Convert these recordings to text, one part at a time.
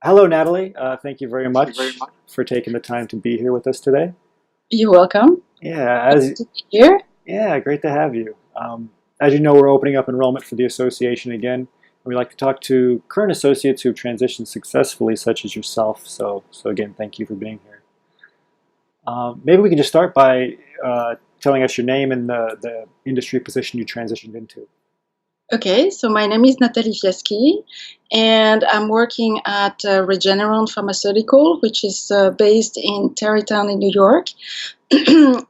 Hello, Natalie. Thank you very much for taking the time to be here with us today. You're welcome. Yeah, Glad to be here. yeah, great to have you. As you know, we're opening up enrollment for the association again, and we like to talk to current associates who've transitioned successfully, such as yourself. So again, thank you for being here. Maybe we can just start by telling us your name and the industry position you transitioned into. Okay, so my name is Nathalie Fiaschi, and I'm working at Regeneron Pharmaceutical, which is based in Tarrytown in New York.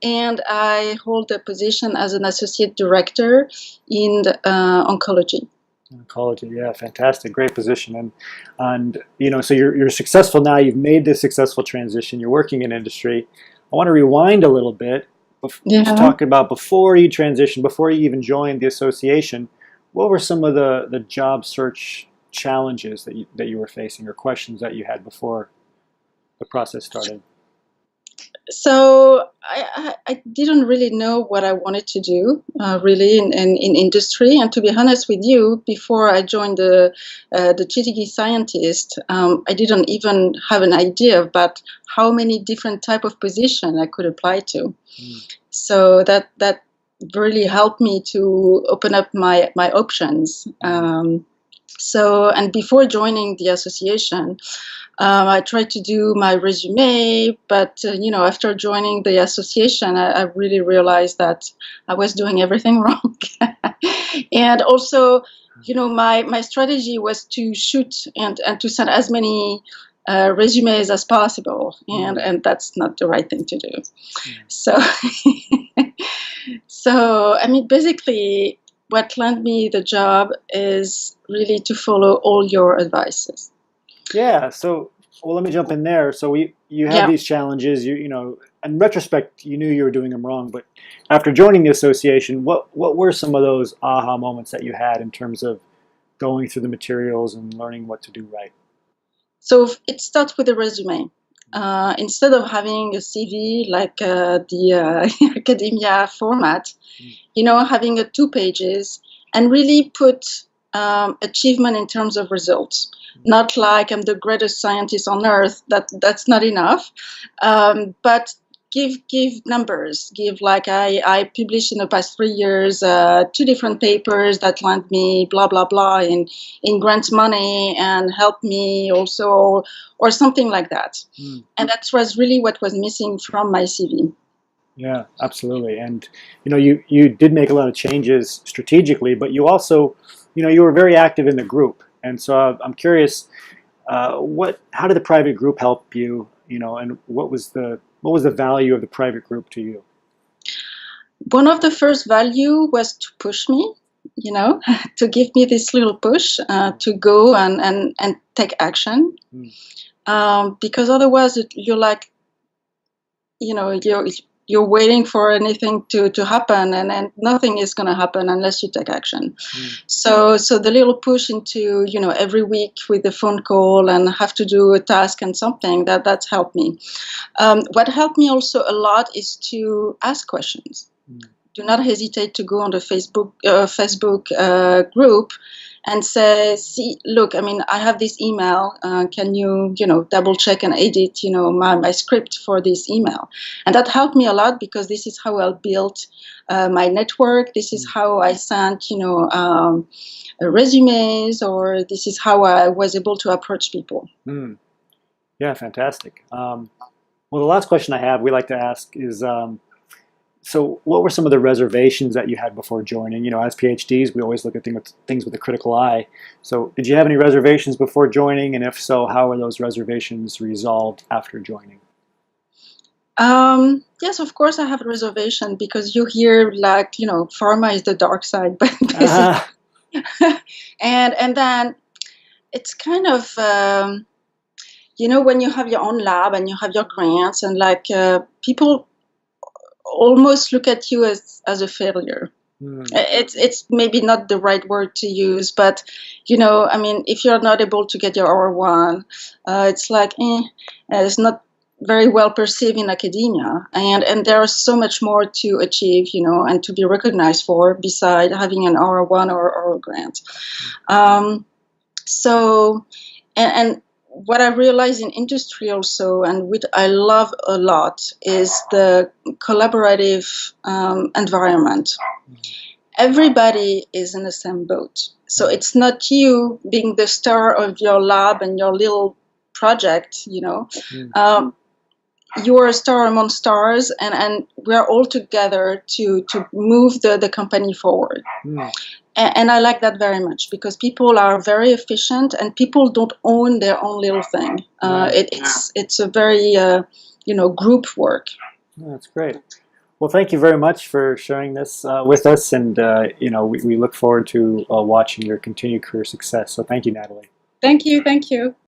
And I hold a position as an associate director in oncology. Oncology, yeah, fantastic, great position, and so you're successful now. You've made this successful transition. You're working in industry. I want to rewind a little bit to Yeah. talk about before you transitioned, before you even joined the association. What were some of the job search challenges that you were facing, or questions that you had before the process started? So I didn't really know what I wanted to do really in industry. And to be honest with you, before I joined the GTG scientist, I didn't even have an idea about how many different type of position I could apply to. Mm. So that really helped me to open up my options. And before joining the association, I tried to do my resume, but after joining the association, I really realized that I was doing everything wrong. And also, my strategy was to shoot and to send as many resumes as possible, and Mm. and that's not the right thing to do. Yeah. So, so I mean, basically, what landed me the job is really to follow all your advices. Yeah, so well, let me jump in there. So you had Yeah. these challenges. In retrospect, you knew you were doing them wrong, but after joining the association, what were some of those aha moments that you had in terms of going through the materials and learning what to do right? So it starts with a resume. Instead of having a CV like the academia format, Mm. having a 2 pages and really put achievement in terms of results. Not like I'm the greatest scientist on earth. That's not enough. But give numbers. Give like I published in the past 3 years 2 different papers that land me blah blah blah in grant money and help me also or something like that. Mm. And that was really what was missing from my CV. Yeah, absolutely. And you did make a lot of changes strategically, but you also, you were very active in the group. And so I'm curious, how did the private group help you? And what was the value of the private group to you? One of the first value was to push me, to give me this little push to go and take action. Mm. Because otherwise you're like, you're waiting for anything to happen, and nothing is going to happen unless you take action. Mm. So the little push into, every week with the phone call and have to do a task and something that's helped me. What helped me also a lot is to ask questions. Mm. Do not hesitate to go on the Facebook group and say, see, look, I mean, I have this email. Can you, double check and edit, my script for this email? And that helped me a lot because this is how I built my network. This is how I sent, resumes, or this is how I was able to approach people. Mm. Yeah, fantastic. Well, the last question I have, we like to ask is, so what were some of the reservations that you had before joining? As PhDs, we always look at things with a critical eye. So did you have any reservations before joining? And if so, how are those reservations resolved after joining? Yes, of course I have a reservation because you hear like, pharma is the dark side, but basically, Ah. and then it's kind of, when you have your own lab and you have your grants and like people almost look at you as a failure. Mm. It's maybe not the right word to use, but I mean, if you're not able to get your R1, it's like it's not very well perceived in academia, and there is so much more to achieve, and to be recognized for beside having an R1 or a grant. Um, so, and what I realized in industry also, and which I love a lot, is the collaborative environment. Everybody is in the same boat. So it's not you being the star of your lab and your little project, you know. You are a star among stars, and we are all together to move the company forward. And I like that very much, because people are very efficient and people don't own their own little thing. It's a very group work. That's great. Well, thank you very much for sharing this with us, and we look forward to watching your continued career success. So thank you, Nathalie. Thank you.